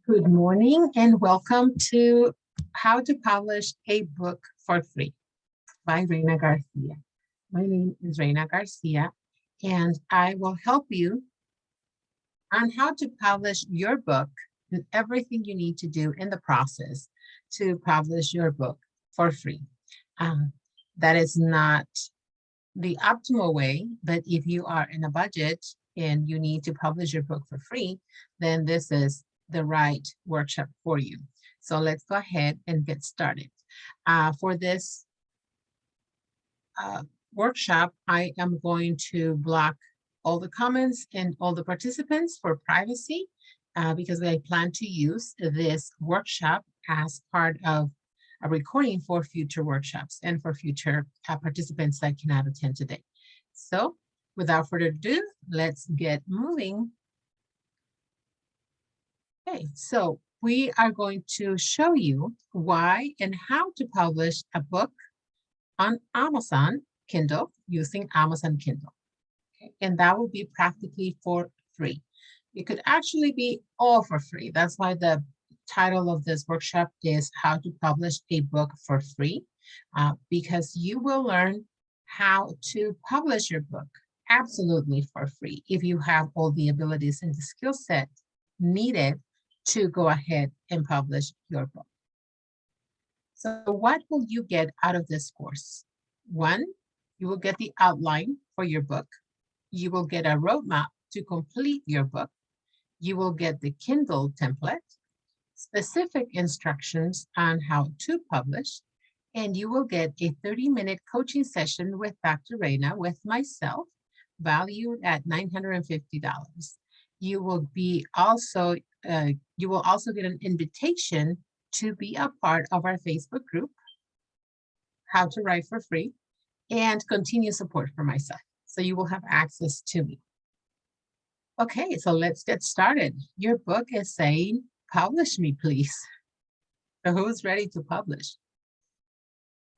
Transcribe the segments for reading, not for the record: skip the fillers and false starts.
Good morning and welcome to How to Publish a Book for Free by Reyna Garcia. My name is Reyna Garcia and I will help you on how to publish your book and everything you need to do in the process to publish your book for free. That is not the optimal way, but if you are in a budget and you need to publish your book for free, then this is the right workshop for you. So let's go ahead and get started. For this workshop, I am going to block all the comments and all the participants for privacy because I plan to use this workshop as part of a recording for future workshops and for future participants that cannot attend today. So without further ado, let's get moving. Okay, so we are going to show you why and how to publish a book on Amazon Kindle using Amazon Kindle. Okay, and that will be practically for free. It could actually be all for free. That's why the title of this workshop is How to Publish a Book for Free, because you will learn how to publish your book absolutely for free if you have all the abilities and the skill set needed to go ahead and publish your book. So what will you get out of this course? One, you will get the outline for your book. You will get a roadmap to complete your book. You will get the Kindle template, specific instructions on how to publish, and you will get a 30-minute coaching session with Dr. Reyna, with myself, valued at $950. You will also get an invitation to be a part of our Facebook group, How to Write for Free, and continued support for myself. So you will have access to me. Okay, so let's get started. Your book is saying, publish me, please. So who's ready to publish?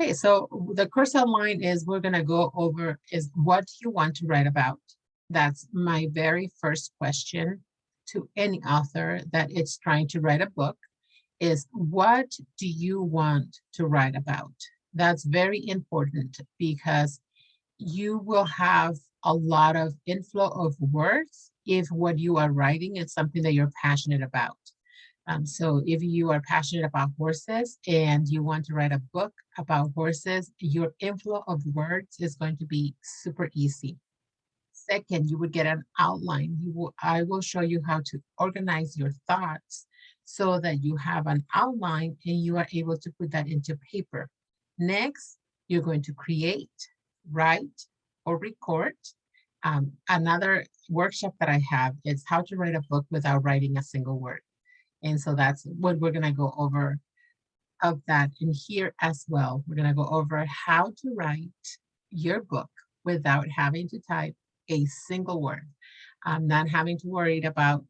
Okay, so the course outline is we're gonna go over is what you want to write about. That's my very first question to any author that is trying to write a book is, what do you want to write about? That's very important because you will have a lot of inflow of words if what you are writing is something that you're passionate about. So if you are passionate about horses and you want to write a book about horses, your inflow of words is going to be super easy. Second, you would get an outline. I will show you how to organize your thoughts so that you have an outline and you are able to put that into paper. Next, you're going to create, write, or record. Another workshop that I have is how to write a book without writing a single word. And so that's what we're gonna go over of that in here as well. We're gonna go over how to write your book without having to type a single word. Not having to worry about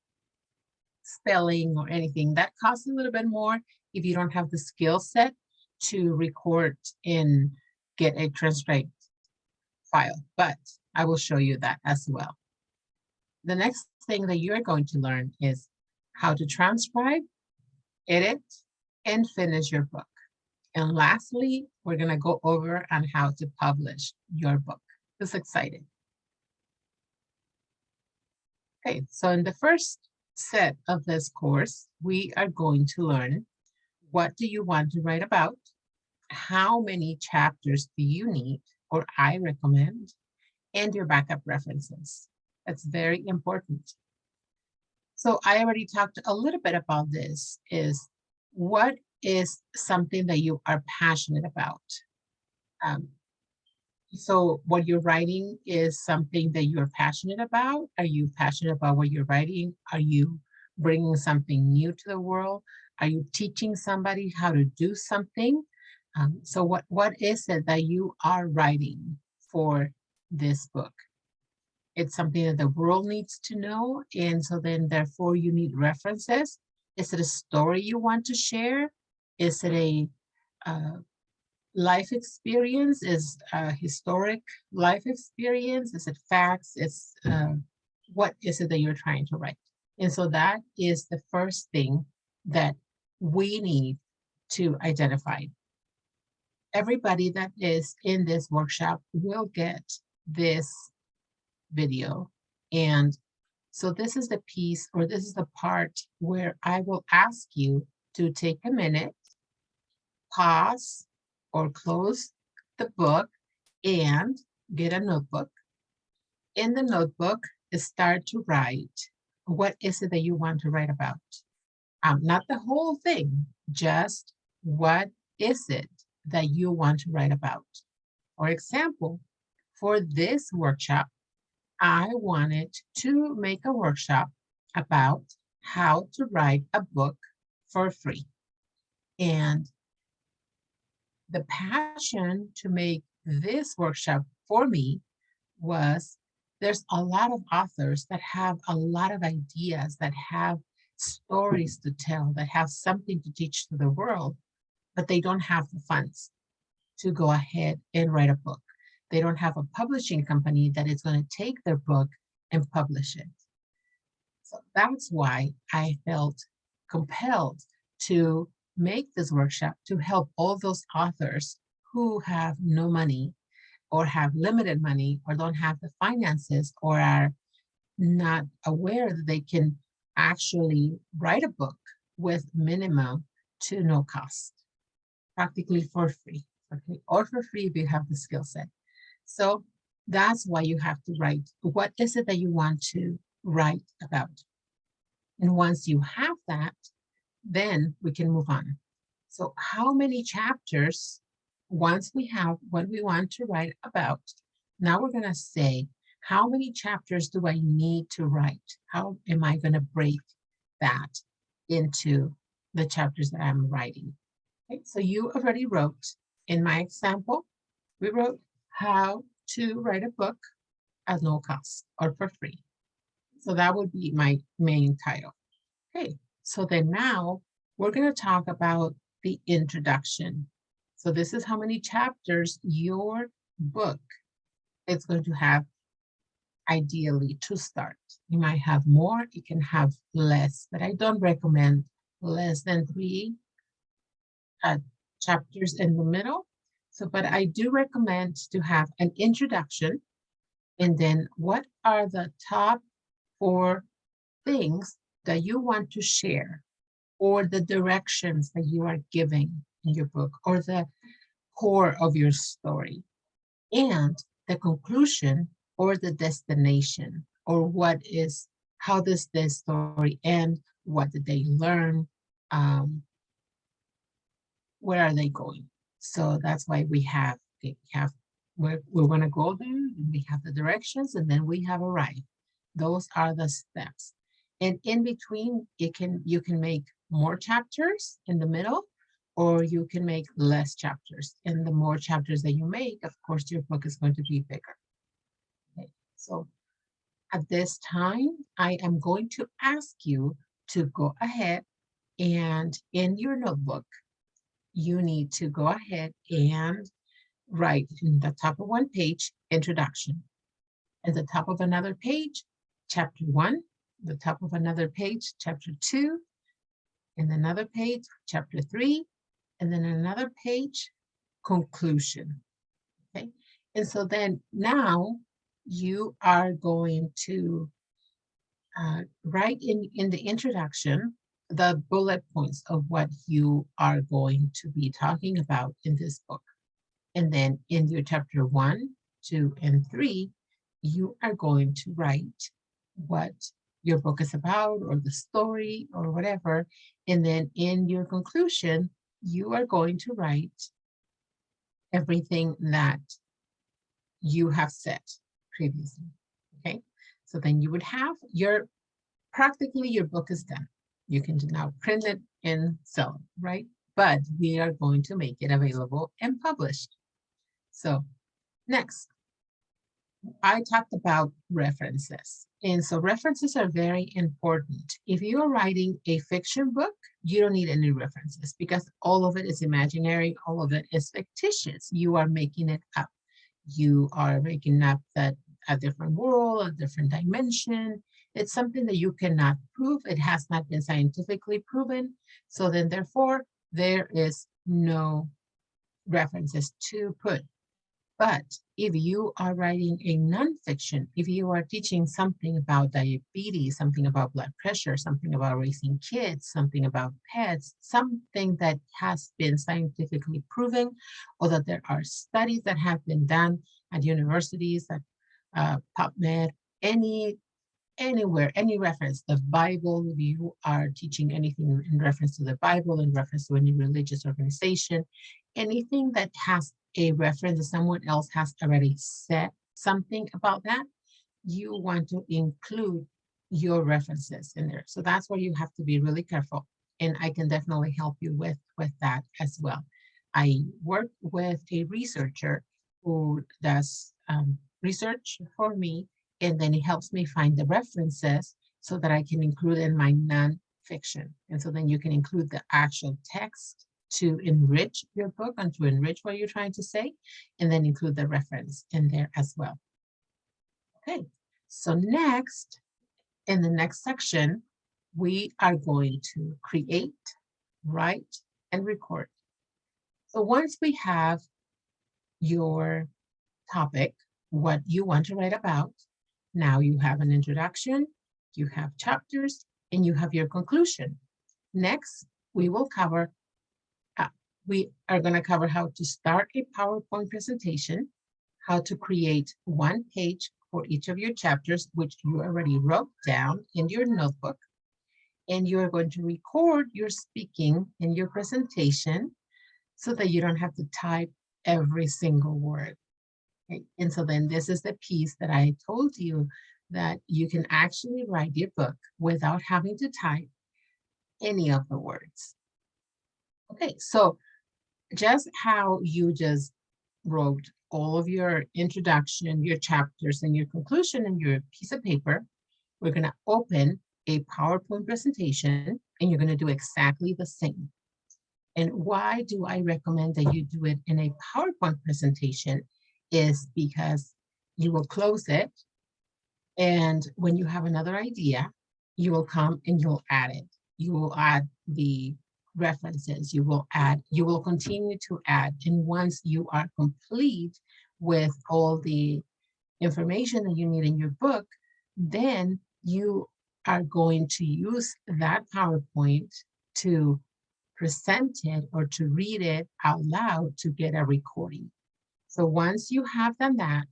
spelling or anything. That costs a little bit more if you don't have the skill set to record and get a transcribed file, but I will show you that as well. The next thing that you're going to learn is how to transcribe, edit, and finish your book. And lastly, we're gonna go over on how to publish your book. Who's excited? Okay, so in the first set of this course, we are going to learn, what do you want to write about? How many chapters do you need, or I recommend, and your backup references. That's very important. So I already talked a little bit about this, is what is something that you are passionate about? So what you're writing is something that you're passionate about. Are you passionate about what you're writing? Are you bringing something new to the world? Are you teaching somebody how to do something? So what is it that you are writing for this book? It's something that the world needs to know, and so then therefore you need references. Is it a story you want to share? Is it a life experience? Is a historic life experience? Is it facts? What is it that you're trying to write? And so that is the first thing that we need to identify. Everybody that is in this workshop will get this video. And so this is the piece, or this is the part where I will ask you to take a minute, pause or close the book, and get a notebook. In the notebook, start to write. What is it that you want to write about? Not the whole thing, just what is it that you want to write about? For example, for this workshop, I wanted to make a workshop about how to write a book for free. And the passion to make this workshop for me was there's a lot of authors that have a lot of ideas, that have stories to tell, that have something to teach to the world, but they don't have the funds to go ahead and write a book. They don't have a publishing company that is going to take their book and publish it. So that's why I felt compelled to make this workshop to help all those authors who have no money or have limited money or don't have the finances or are not aware that they can actually write a book with minimum to no cost, practically for free, okay? Or for free if you have the skill set. So that's why you have to write. What is it that you want to write about? And once you have that, then we can move on. So how many chapters, once we have what we want to write about, now we're going to say, how many chapters do I need to write? How am I going to break that into the chapters that I'm writing? Okay, so you already wrote, in my example, we wrote how to write a book at no cost or for free. So that would be my main title. Okay, so then now we're going to talk about the introduction. So this is how many chapters your book is going to have ideally to start. You might have more, you can have less, but I don't recommend less than 3 chapters in the middle. So, but I do recommend to have an introduction, and then what are the top 4 things that you want to share, or the directions that you are giving in your book, or the core of your story, and the conclusion or the destination, or how does this story end? What did they learn? Where are they going? So that's why we have we're going to go there, and we have the directions, and then we have arrived. Those are the steps. And in between, you can make more chapters in the middle, or you can make less chapters. And the more chapters that you make, of course, your book is going to be bigger. Okay. So at this time, I am going to ask you to go ahead, and in your notebook, you need to go ahead and write in the top of one page, introduction. At the top of another page, chapter 1. The top of another page, chapter 2. And another page, chapter 3. And then another page, conclusion. Okay. And so then now you are going to write in the introduction the bullet points of what you are going to be talking about in this book. And then in your chapter 1, 2, and 3, you are going to write what your book is about, or the story, or whatever. And then in your conclusion, you are going to write everything that you have said previously. Okay, so then you would have practically your book is done. You can now print it and sell it, right? But we are going to make it available and published. So next, I talked about references. And so references are very important. If you are writing a fiction book, you don't need any references, because all of it is imaginary, all of it is fictitious. You are making it up. You are making up a different world, a different dimension, It's something that you cannot prove. It has not been scientifically proven. So then therefore, there is no references to put. But if you are writing a nonfiction, if you are teaching something about diabetes, something about blood pressure, something about raising kids, something about pets, something that has been scientifically proven, or that there are studies that have been done at universities, at PubMed, anywhere, any reference, the Bible, if you are teaching anything in reference to the Bible, in reference to any religious organization, anything that has a reference that someone else has already said something about that, you want to include your references in there. So that's where you have to be really careful. And I can definitely help you with that as well. I work with a researcher who does research for me, and then it helps me find the references so that I can include in my nonfiction. And so then you can include the actual text to enrich your book and to enrich what you're trying to say, and then include the reference in there as well. Okay, so next, in the next section, we are going to create, write, and record. So once we have your topic, what you want to write about, now you have an introduction, you have chapters, and you have your conclusion. Next, we will cover we are going to cover how to start a PowerPoint presentation, how to create one page for each of your chapters, which you already wrote down in your notebook. And you are going to record your speaking in your presentation so that you don't have to type every single word. Okay? And so then this is the piece that I told you that you can actually write your book without having to type any of the words. Okay, so just how you just wrote all of your introduction, your chapters, and your conclusion in your piece of paper, we're going to open a PowerPoint presentation, and you're going to do exactly the same. And why do I recommend that you do it in a PowerPoint presentation is because you will close it, and when you have another idea, you will come and you'll add it. You will add the references, you will continue to add. And once you are complete with all the information that you need in your book, then you are going to use that PowerPoint to present it or to read it out loud to get a recording. So once you have done that,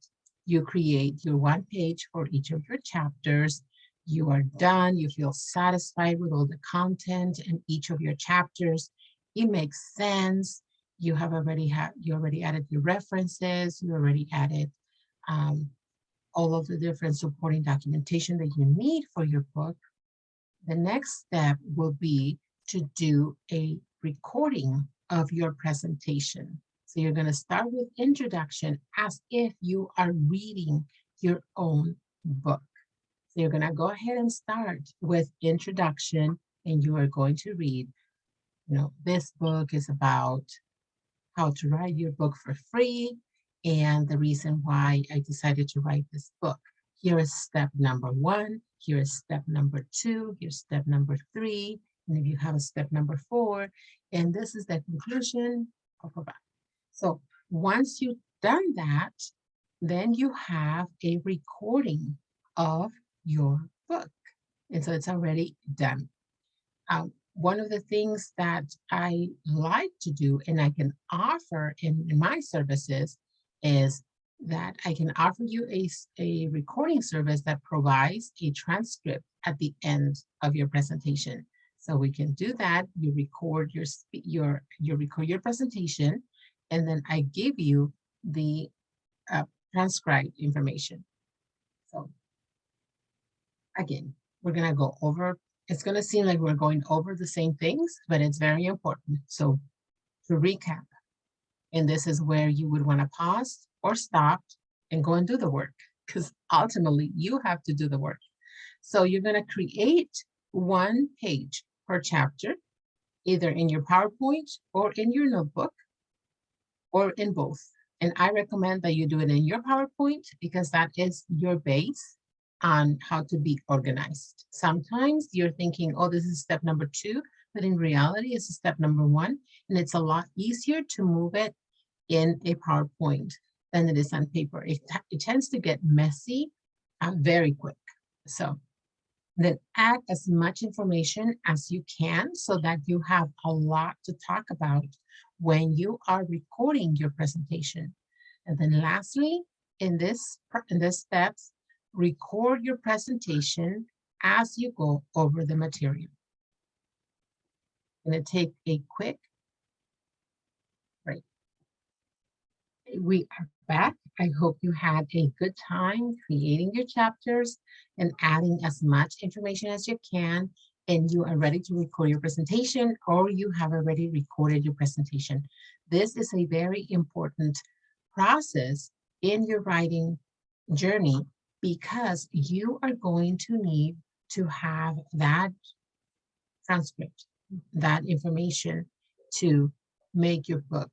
you create your one page for each of your chapters. You are done, you feel satisfied with all the content in each of your chapters. It makes sense. You already added your references, you already added all of the different supporting documentation that you need for your book. The next step will be to do a recording of your presentation. So you're going to start with introduction as if you are reading your own book. So you're going to go ahead and start with introduction, and you are going to read, this book is about how to write your book for free and the reason why I decided to write this book. Here is step number 1. Here is step number 2. Here's step number 3. And if you have a step number 4, and this is the conclusion. So once you've done that, then you have a recording of your book. And so it's already done. One of the things that I like to do and I can offer in my services is that I can offer you a recording service that provides a transcript at the end of your presentation. So we can do that. You record your presentation, and then I give you the transcribed information. So again, we're going to go over, it's going to seem like we're going over the same things, but it's very important. So to recap, and this is where you would want to pause or stop and go and do the work, because ultimately you have to do the work. So you're going to create one page per chapter, either in your PowerPoint or in your notebook, or in both. And I recommend that you do it in your PowerPoint because that is your base. on how to be organized. Sometimes you're thinking, oh, this is step number 2, but in reality, it's step number 1, and it's a lot easier to move it in a PowerPoint than it is on paper. It tends to get messy very quick. So then add as much information as you can so that you have a lot to talk about when you are recording your presentation. And then lastly, in this steps, record your presentation as you go over the material. I'm going to take a quick break. We are back. I hope you had a good time creating your chapters and adding as much information as you can, and you are ready to record your presentation, or you have already recorded your presentation. This is a very important process in your writing journey because you are going to need to have that transcript, that information to make your book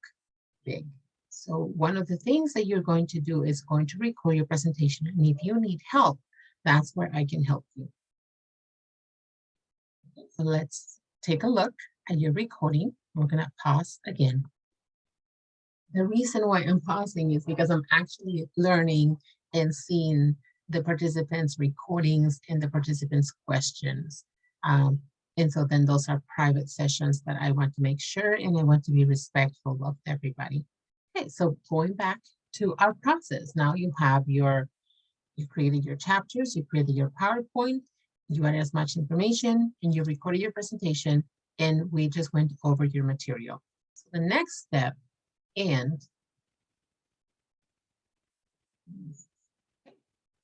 big. So one of the things that you're going to do is going to record your presentation. And if you need help, that's where I can help you. Okay, so let's take a look at your recording. We're going to pause again. The reason why I'm pausing is because I'm actually learning and seeing the participants' recordings and the participants' questions. And so then those are private sessions that I want to make sure, and I want to be respectful of everybody. Okay, so going back to our process, now you created your chapters, you created your PowerPoint, you added as much information, and you recorded your presentation, and we just went over your material. So the next step,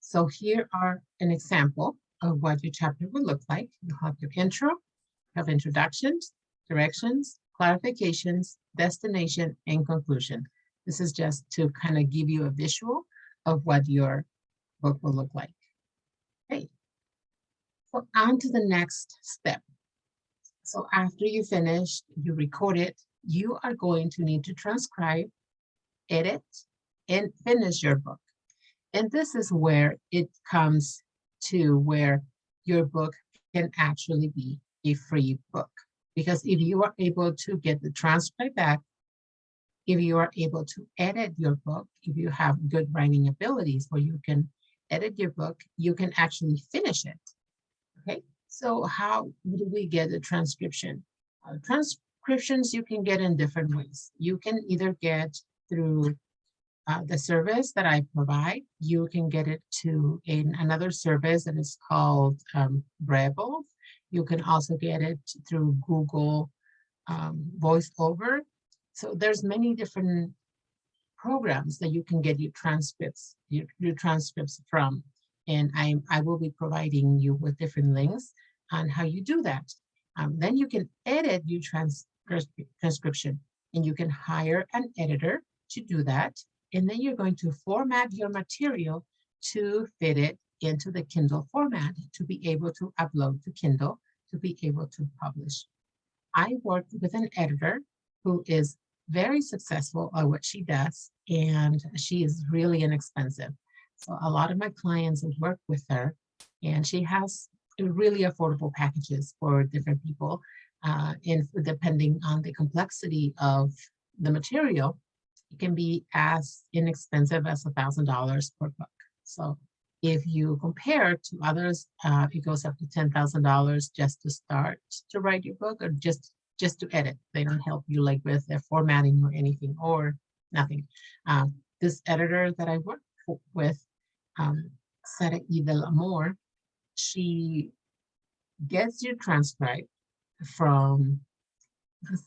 so here are an example of what your chapter would look like. You have your intro, you have introductions, directions, clarifications, destination, and conclusion. This is just to kind of give you a visual of what your book will look like. Okay, so on to the next step. So after you finish, you record it, you are going to need to transcribe, edit, and finish your book. And this is where it comes to where your book can actually be a free book. Because if you are able to get the transcript back, if you are able to edit your book, if you have good writing abilities where you can edit your book, you can actually finish it. Okay, so how do we get a transcription? Transcriptions you can get in different ways. You can either get through the service that I provide. You can get it to another service that is called Referral. You can also get it through Google VoiceOver. So there's many different programs that you can get your transcripts from. And I will be providing you with different links on how you do that. Then you can edit your transcription, and you can hire an editor to do that. And then you're going to format your material to fit it into the Kindle format to be able to upload to Kindle, to be able to publish. I work with an editor who is very successful at what she does, and she is really inexpensive. So a lot of my clients have worked with her, and she has really affordable packages for different people, and depending on the complexity of the material, it can be as inexpensive as $1,000 per book. So if you compare to others, it goes up to $10,000 just to start to write your book, or just to edit. They don't help you like with their formatting or anything, or nothing. This editor that I work with, Sarah Idel, she gets your transcript from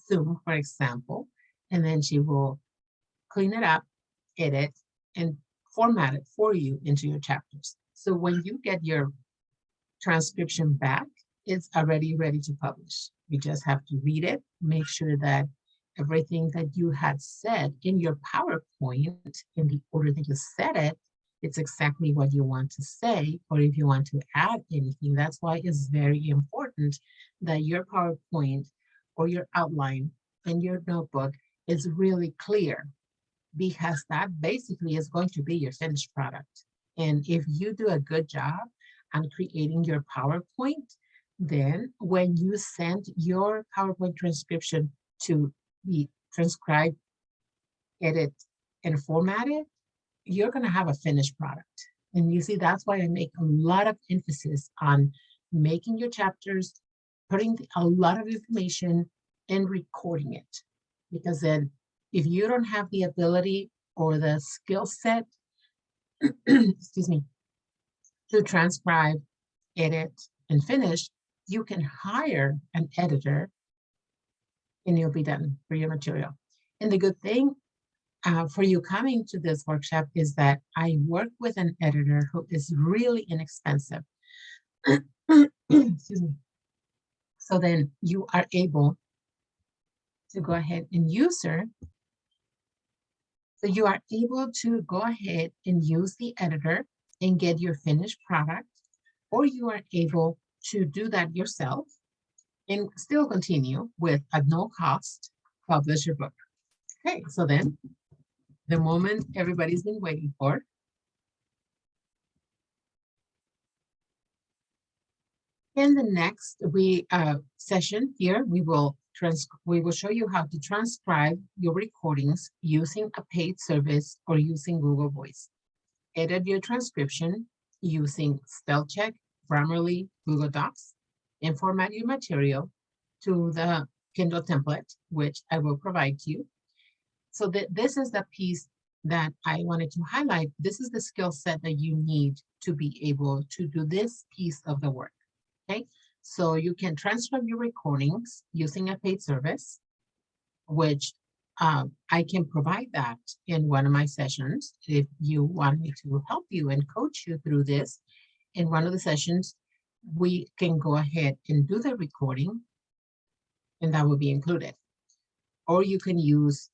Zoom, for example, and then she will clean it up, edit, and format it for you into your chapters. So when you get your transcription back, it's already ready to publish. You just have to read it, make sure that everything that you had said in your PowerPoint, in the order that you said it, it's exactly what you want to say, or if you want to add anything. That's why it's very important that your PowerPoint or your outline in your notebook is really clear, because that basically is going to be your finished product. And if you do a good job and creating your PowerPoint, then when you send your PowerPoint transcription to be transcribed, edit, and formatted, you're going to have a finished product. And you see, that's why I make a lot of emphasis on making your chapters, putting a lot of information, and recording it. Because then if you don't have the ability or the skill set, excuse me, to transcribe, edit, and finish, you can hire an editor and you'll be done for your material. And the good thing for you coming to this workshop is that I work with an editor who is really inexpensive. Excuse me. So then you are able to go ahead and use her. So you are able to go ahead and use the editor and get your finished product, or you are able to do that yourself and still continue with at no cost, publish your book. Okay, so then the moment everybody's been waiting for. In the next session here, we will show you how to transcribe your recordings using a paid service or using Google Voice. Edit your transcription using spell check, Grammarly, Google Docs, and format your material to the Kindle template, which I will provide to you. So this is the piece that I wanted to highlight. This is the skill set that you need to be able to do this piece of the work. Okay, so you can transcribe your recordings using a paid service, which I can provide that in one of my sessions. If you want me to help you and coach you through this, in one of the sessions, we can go ahead and do the recording, and that will be included. Or you can use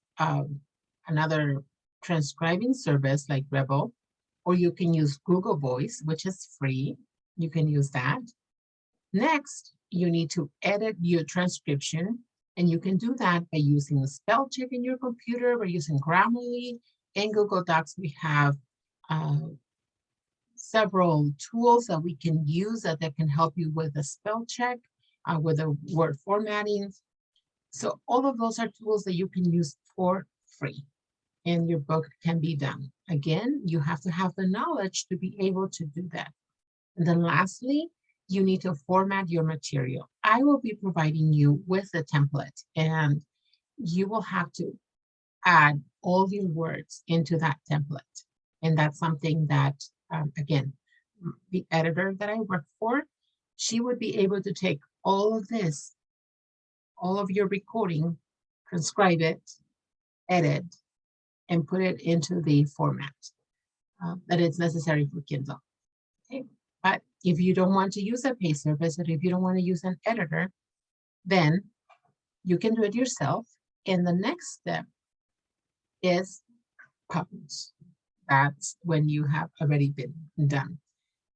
another transcribing service like Referral, or you can use Google Voice, which is free. You can use that. Next, you need to edit your transcription, and you can do that by using the spell check in your computer. We're using Grammarly. In Google Docs, we have several tools that we can use that can help you with the spell check, with the word formatting. So all of those are tools that you can use for free, and your book can be done. Again, you have to have the knowledge to be able to do that. And then lastly, you need to format your material. I will be providing you with a template, and you will have to add all your words into that template. And that's something that, again, the editor that I work for, she would be able to take all of this, all of your recording, transcribe it, edit, and put it into the format that is necessary for Kindle. Okay. But if you don't want to use a paid service, or if you don't want to use an editor, then you can do it yourself. And the next step is publish. That's when you have already been done.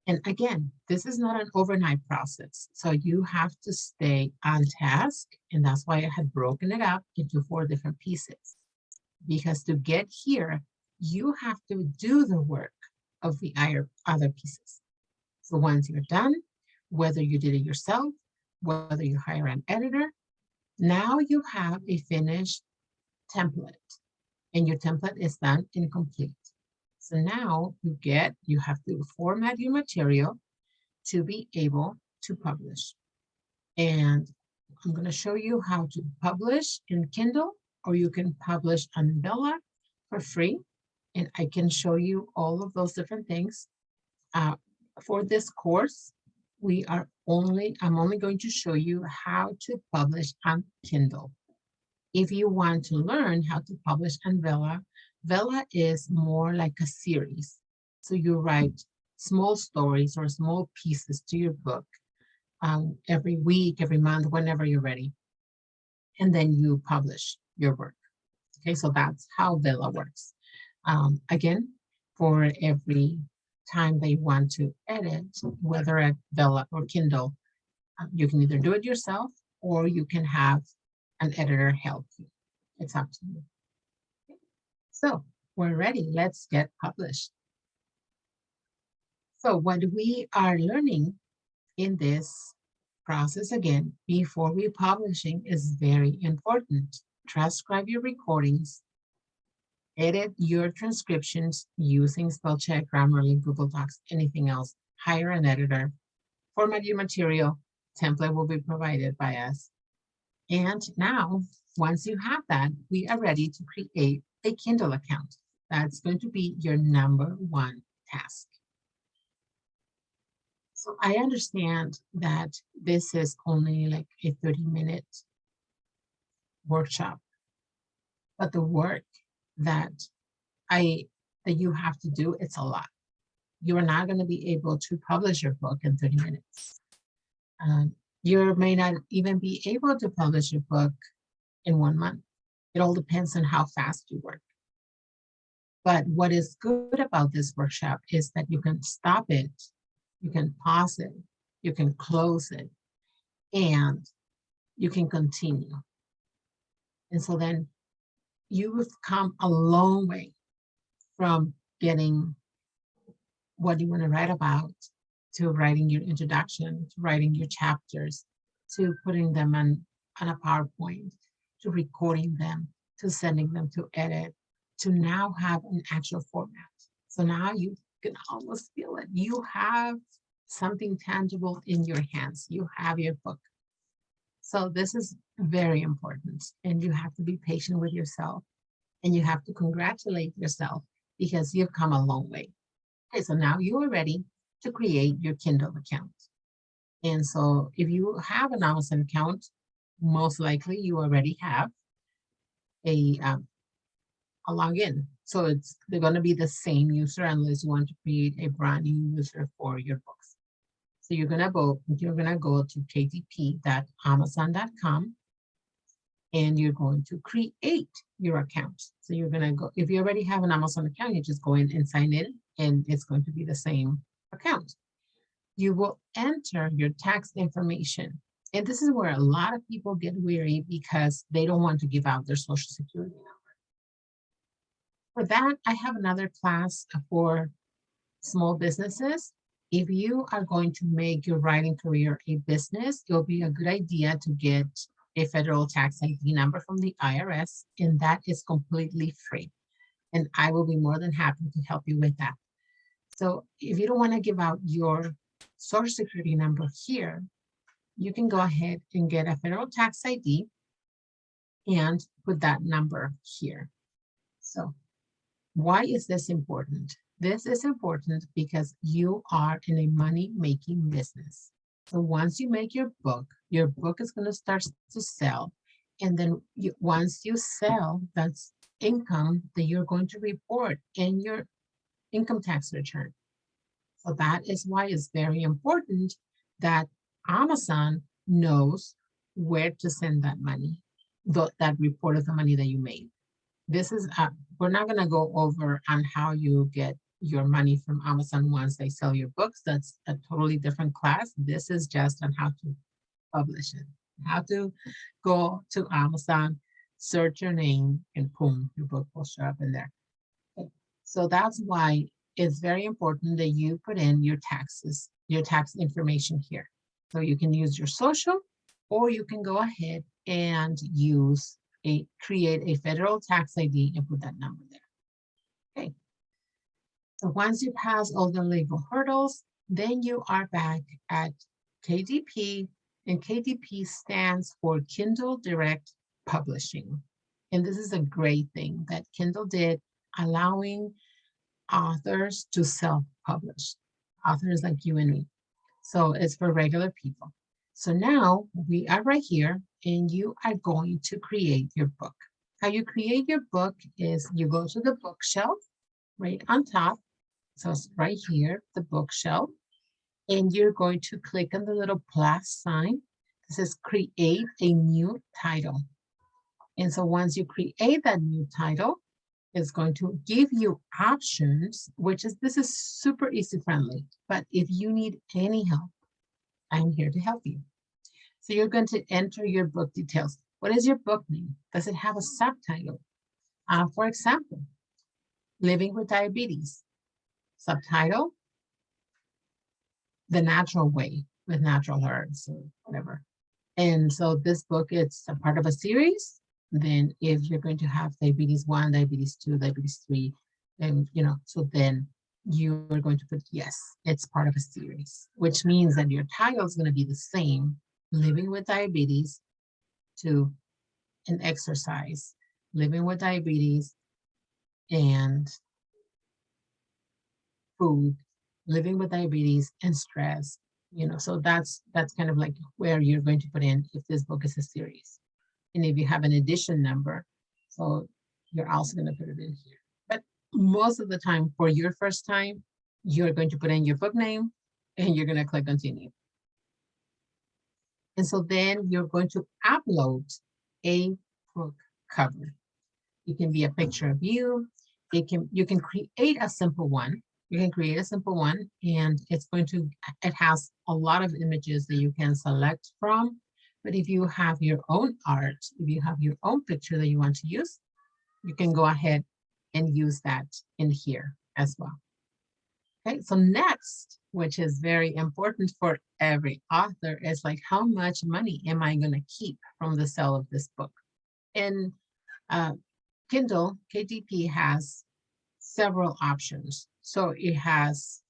And again, this is not an overnight process. So you have to stay on task. And that's why I had broken it up into 4 different pieces. Because to get here, you have to do the work of the other pieces. So once you're done, whether you did it yourself, whether you hire an editor, now you have a finished template, and your template is done and complete. So now you have to format your material to be able to publish. And I'm going to show you how to publish in Kindle, or you can publish on Vella for free. And I can show you all of those different things. For this course, I'm only going to show you how to publish on Kindle. If you want to learn how to publish on Vella, Vella is more like a series. So you write small stories or small pieces to your book every week, every month, whenever you're ready. And then you publish your work. Okay, so that's how Vella works. Again, for every time they want to edit, whether at Vella or Kindle, you can either do it yourself, or you can have an editor help you. It's up to you. Okay. So we're ready. Let's get published. So what we are learning in this process, again, before we publishing, is very important. Transcribe your recordings, edit your transcriptions using spell check, Grammarly, Google Docs, anything else. Hire an editor, format your material, template will be provided by us. And now, once you have that, we are ready to create a Kindle account. That's going to be your number one task. So I understand that this is only like a 30-minute workshop, but the work that you have to do, it's a lot. You are not going to be able to publish your book in 30 minutes. You may not even be able to publish your book in 1 month. It all depends on how fast you work. But what is good about this workshop is that you can stop it, you can pause it, you can close it, and you can continue. And so then you have come a long way from getting what you want to write about, to writing your introduction, to writing your chapters, to putting them on a PowerPoint, to recording them, to sending them to edit, to now have an actual format. So now you can almost feel it. You have something tangible in your hands. You have your book. So this is very important, and you have to be patient with yourself, and you have to congratulate yourself because you've come a long way. Okay, so now you are ready to create your Kindle account. And so if you have an Amazon account, most likely you already have a login. So they're going to be the same user unless you want to create a brand new user for your books. So you're going to go to ktp.amazon.com and you're going to create your account. So you're going to go, if you already have an Amazon account, you just go in and sign in, and it's going to be the same account. You will enter your tax information. And this is where a lot of people get weary because they don't want to give out their Social Security number. For that, I have another class for small businesses. If you are going to make your writing career a business, it'll be a good idea to get a federal tax ID number from the IRS, and that is completely free. And I will be more than happy to help you with that. So if you don't want to give out your Social Security number here, you can go ahead and get a federal tax ID and put that number here. So why is this important? This is important because you are in a money-making business. So once you make your book is going to start to sell. And then once you sell, that's income that you're going to report in your income tax return. So that is why it's very important that Amazon knows where to send that money, that report of the money that you made. This is, we're not going to go over on how you get your money from Amazon once they sell your books. That's a totally different class. This is just on how to publish it, how to go to Amazon, search your name, and boom, your book will show up in there. Okay. So that's why it's very important that you put in your taxes, your tax information here. So you can use your social, or you can go ahead and create a federal tax ID and put that number there. Okay. So once you pass all the legal hurdles, then you are back at KDP, and KDP stands for Kindle Direct Publishing. And this is a great thing that Kindle did, allowing authors to self-publish, authors like you and me. So it's for regular people. So now we are right here, and you are going to create your book. How you create your book is you go to the bookshelf right on top. So it's right here, the bookshelf, and you're going to click on the little plus sign. It says create a new title. And so once you create that new title, it's going to give you options, this is super easy friendly. But if you need any help, I'm here to help you. So you're going to enter your book details. What is your book name? Does it have a subtitle? For example, Living with Diabetes. Subtitle, the natural way with natural herbs or whatever. And so this book, it's a part of a series. Then if you're going to have diabetes 1, diabetes 2, diabetes 3, and so then you are going to put, yes, it's part of a series, which means that your title is going to be the same, living with diabetes to an exercise, living with diabetes and food, living with diabetes and stress, so that's kind of like where you're going to put in if this book is a series. And if you have an edition number, so you're also going to put it in here. But most of the time, for your first time, you're going to put in your book name and you're going to click continue. And so then you're going to upload a book cover. It can be a picture of you. You can create a simple one. You can create a simple one, and it has a lot of images that you can select from. But if you have your own art, if you have your own picture that you want to use, you can go ahead and use that in here as well. Okay, so next, which is very important for every author, is like, how much money am I going to keep from the sale of this book? And Kindle, KDP has several options. So it has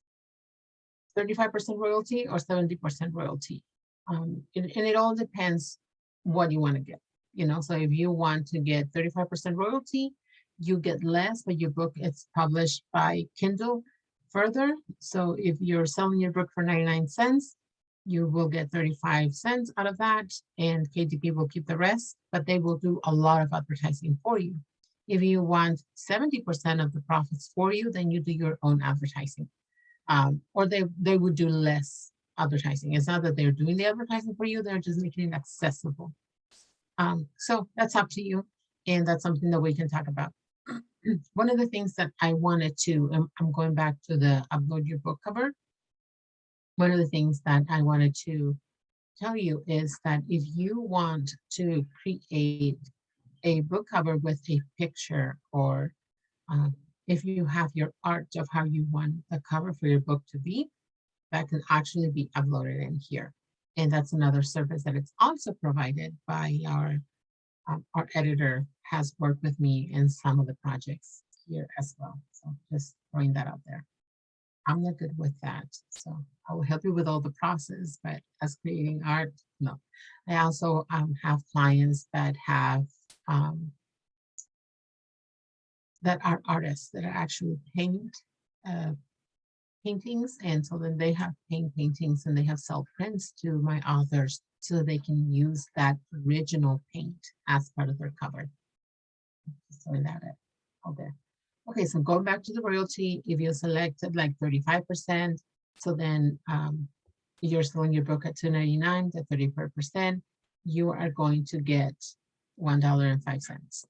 35% royalty or 70% royalty. And it all depends what you want to get. So if you want to get 35% royalty, you get less, but your book is published by Kindle further. So if you're selling your book for 99 cents, you will get 35 cents out of that, and KDP will keep the rest, but they will do a lot of advertising for you. If you want 70% of the profits for you, then you do your own advertising. Or they would do less advertising. It's not that they're doing the advertising for you, they're just making it accessible. So that's up to you, and that's something that we can talk about. One of the things that I wanted to, I'm going back to the upload your book cover. One of the things that I wanted to tell you is that if you want to create a book cover with a picture, or if you have your art of how you want the cover for your book to be, that can actually be uploaded in here. And that's another service that it's also provided by our editor, has worked with me in some of the projects here as well. So just throwing that out there. I'm not good with that, so I will help you with all the process, but as creating art, no. I also have clients that have that are artists that are actually paintings, and so then they have paintings and they have sell prints to my authors so they can use that original paint as part of their cover. Just throwing that out there. Okay, so going back to the royalty, if you selected like 35%, so then you're selling your book at $2.99, the 34%, you are going to get $1.05.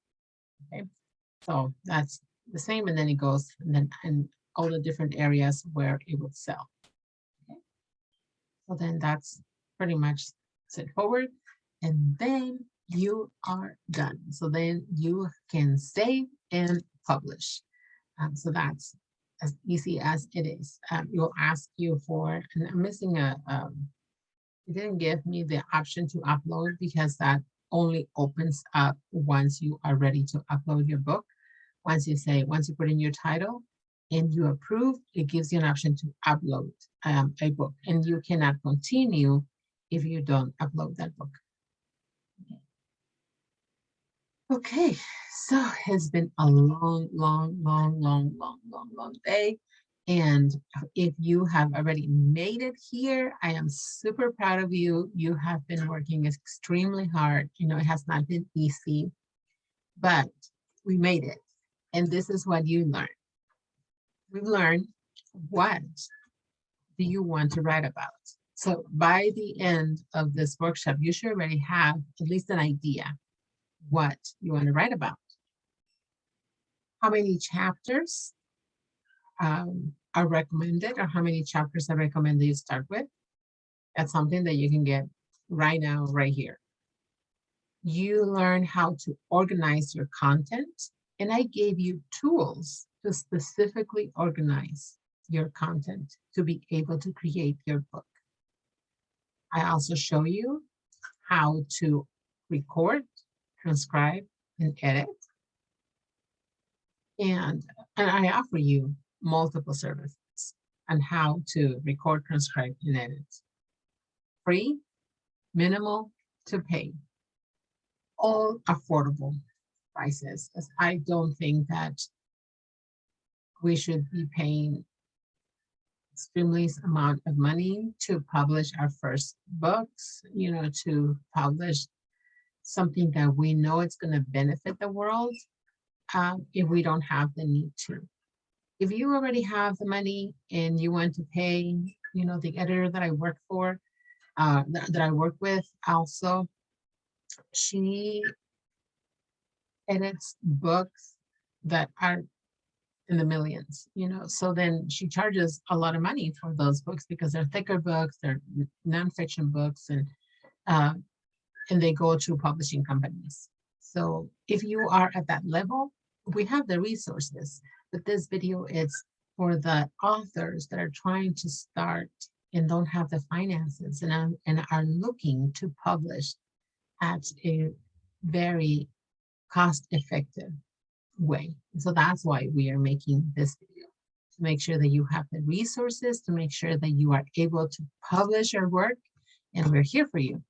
Okay, so that's the same, and then it goes, and then in all the different areas where it would sell. Okay, so then that's pretty much straightforward, and then you are done. So then you can save and publish. So that's as easy as it is. It will ask you for, and I'm missing it didn't give me the option to upload because that only opens up once you are ready to upload your book. Once you put in your title and you approve, it gives you an option to upload a book, and you cannot continue if you don't upload that book. Okay, so it's been a long day. And if you have already made it here, I am super proud of you. You have been working extremely hard. It has not been easy, but we made it. And this is what you learned. We've learned, what do you want to write about? So by the end of this workshop, you should already have at least an idea what you want to write about. How many chapters are recommended, or how many chapters I recommend that you start with. That's something that you can get right now, right here. You learn how to organize your content, and I gave you tools to specifically organize your content to be able to create your book. I also show you how to record, transcribe, and edit. And I offer you multiple services on how to record, transcribe, and edit. Free, minimal to pay, all affordable prices. Because I don't think that we should be paying extremely amount of money to publish our first books, to publish something that we know it's going to benefit the world, if we don't have the need to. If you already have the money and you want to pay, the editor that I work for, that I work with also, she edits books that are in the millions, so then she charges a lot of money for those books because they're thicker books, they're nonfiction books, and they go to publishing companies. So if you are at that level, we have the resources, but this video is for the authors that are trying to start and don't have the finances and are looking to publish at a very cost-effective way. So that's why we are making this video, to make sure that you have the resources, to make sure that you are able to publish your work, and we're here for you.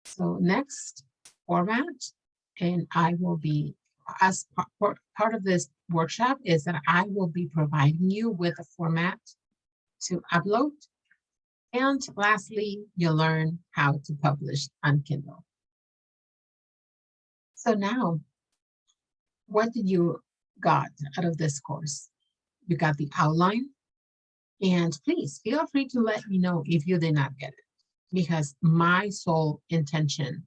So next format, and I will be, as part of this workshop, is that I will be providing you with a format to upload. And lastly, you'll learn how to publish on Kindle. So now, what did you got out of this course? You got the outline, and please feel free to let me know if you did not get it, because my sole intention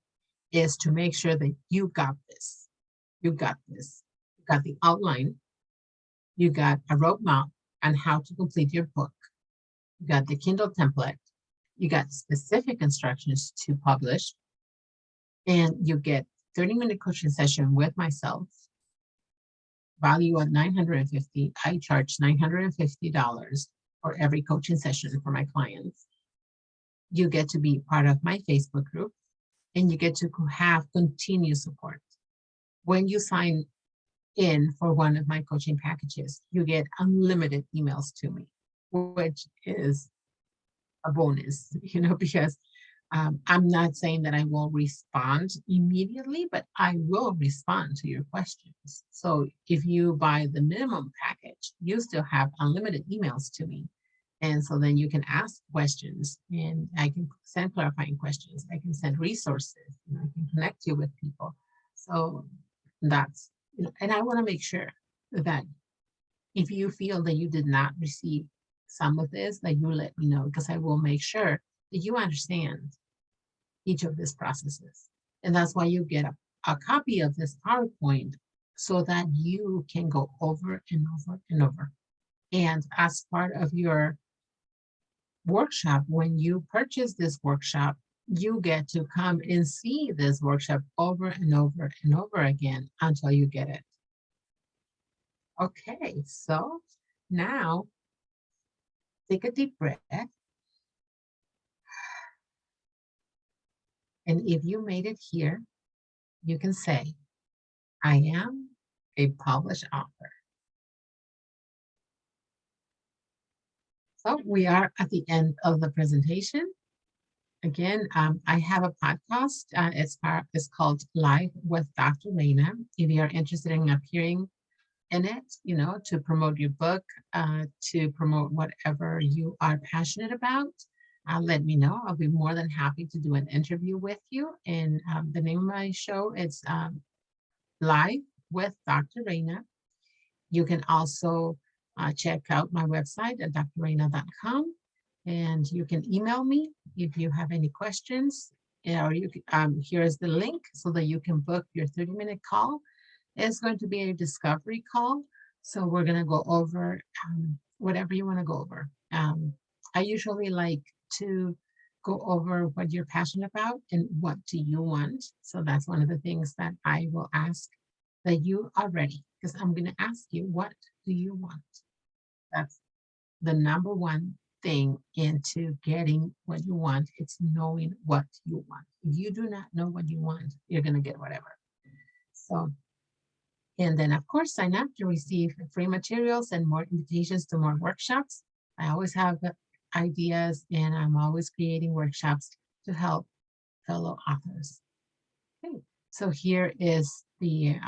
is to make sure that you got this. You got this. You got the outline. You got a roadmap on how to complete your book. You got the Kindle template. You got specific instructions to publish. And you get 30-minute coaching session with myself, value at $950. I charge $950 for every coaching session for my clients. You get to be part of my Facebook group, and you get to have continuous support. When you sign in for one of my coaching packages, you get unlimited emails to me, which is a bonus, because I'm not saying that I will respond immediately, but I will respond to your questions. So if you buy the minimum package, you still have unlimited emails to me. And so then you can ask questions, and I can send clarifying questions. I can send resources, I can connect you with people. So that's, and I want to make sure that if you feel that you did not receive some of this, that you let me know, because I will make sure that you understand each of these processes. And that's why you get a copy of this PowerPoint, so that you can go over and over and over. And as part of your workshop, when you purchase this workshop, you get to come and see this workshop over and over and over again until you get it. Okay, so now take a deep breath. And if you made it here, you can say, I am a published author. So we are at the end of the presentation. Again, I have a podcast. It's called Live with Dr.Reyna. If you are interested in appearing in it, to promote your book, to promote whatever you are passionate about, let me know. I'll be more than happy to do an interview with you. And the name of my show is Live with Dr.Reyna. You can also check out my website at drreyna.com, and you can email me if you have any questions. Or you can, here's the link so that you can book your 30-minute call. It's going to be a discovery call, so we're going to go over whatever you want to go over. I usually like to go over what you're passionate about and what do you want. So that's one of the things that I will ask, that you are ready, because I'm going to ask you, what do you want? That's the number one thing into getting what you want. It's knowing what you want. If you do not know what you want, you're going to get whatever. So, and then of course, sign up to receive free materials and more invitations to more workshops. I always have ideas and I'm always creating workshops to help fellow authors. Okay. So here is the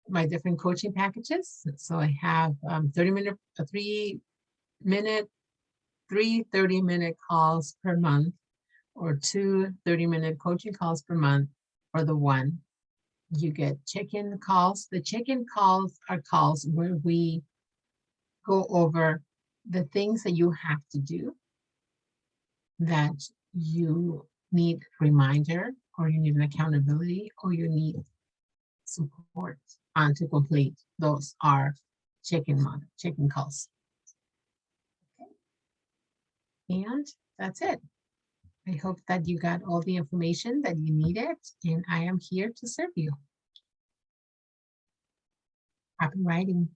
my different coaching packages. So I have 30-minute, 30-minute calls per month, or 2 30-minute coaching calls per month, or the one. You get check-in calls. The check-in calls are calls where we go over the things that you have to do that you need a reminder, or you need an accountability, or you need support on to complete. Those are check-in calls. Okay. And that's it. I hope that you got all the information that you needed, and I am here to serve you. Happy writing.